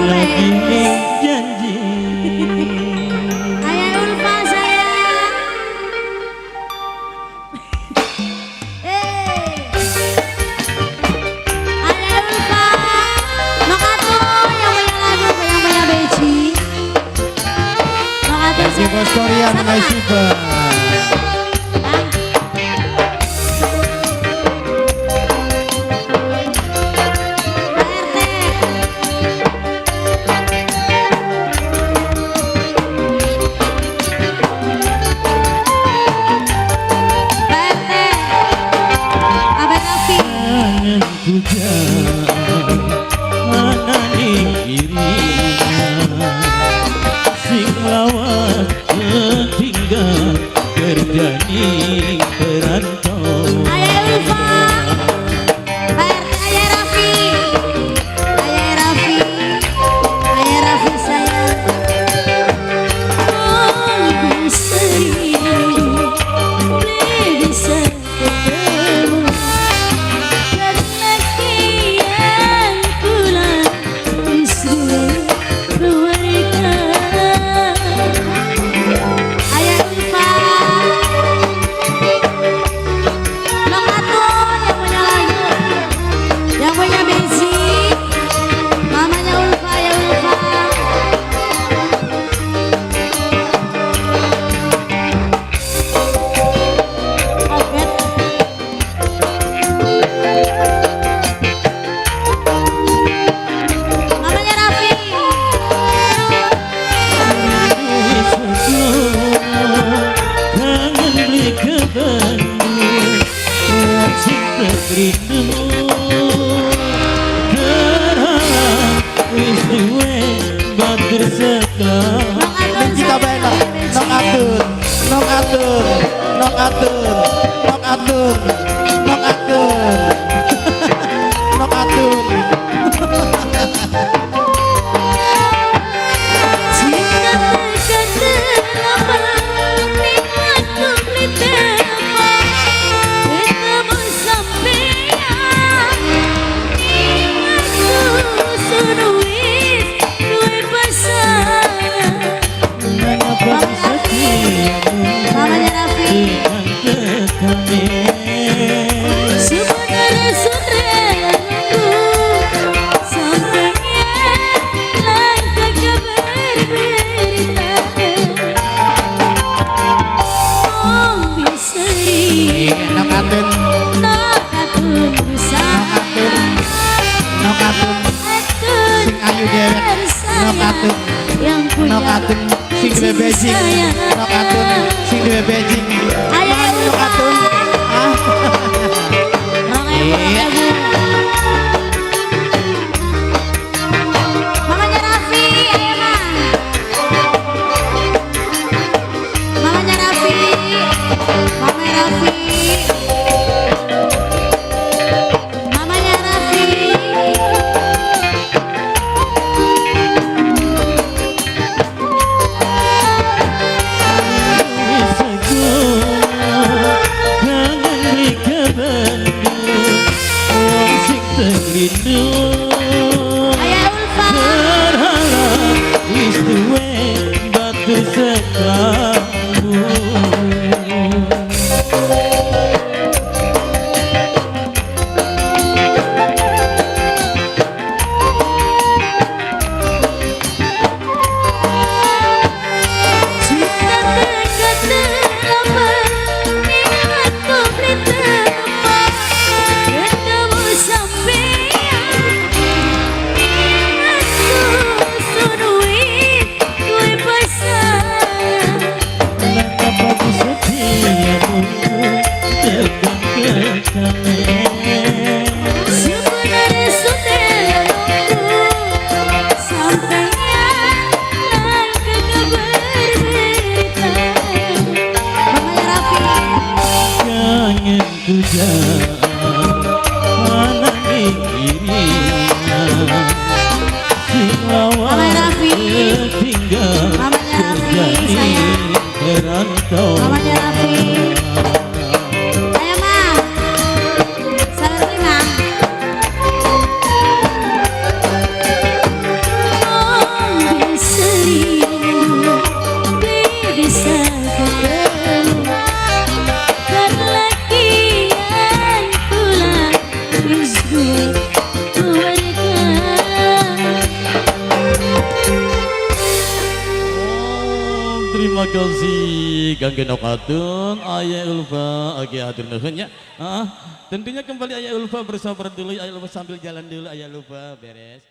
lagi janji. Ayah Ulfa sayang. Ayah Ulfa. Makasih yang punya lagu, yang punya beci. Makasih Bos Korea dengan Shiba. Mana dirinya sing lawan tinggal kerja di perantau. Ayah Ulfa, Ayah Raffi, Ayah Raffi, Ayah Raffi sayang. Oh bisa bisa ketemu karena kian pulang disuruh keluarga. Ayah Ulfa, Lokatun yang punya lagu, yang punya besi, mamanya Ulfa, ya Ulfa. Oke. Mamanya Raffi. Kangen beli ke Bandung, cinta rindu terhalang istiwe batur setelah. Kita benar, nok atur, nok atur, nok atur, nok atur, nok atur, nok atur. Jika berkata lama, nikmatku beli tema, ketemu sampean, nikmatku sunuis, duwe pasangan. Mengapa setiamu Mamanya Raffi. dengan kekami? Sebenarnya saudaraku, sampainya langkah kabar berita. Oh bisa Nok atur, nakatun bersama, nok atur, sing ayu dewek, nok atur, yang punya nok atur, sing duwe bejing, nok atur, sing duwe bejing. Ayah Nok atur, ah. Mamanya Raffi, ayo mah. Mamanya Raffi, Mamanya Raffi, Mamanya Raffi. Ayah Ulfa. Terhalang istiwe batu seklamu. Jika berkata lama, nikmatku beli tema, ketemu sampean, Terima kasih Kang Genokatun, Ayah Ulfa, oke atur nuhun ya. Tentunya kembali Ayah Ulfa bersabar dulu, Ayah Ulfa sambil jalan dulu, Ayah Ulfa beres.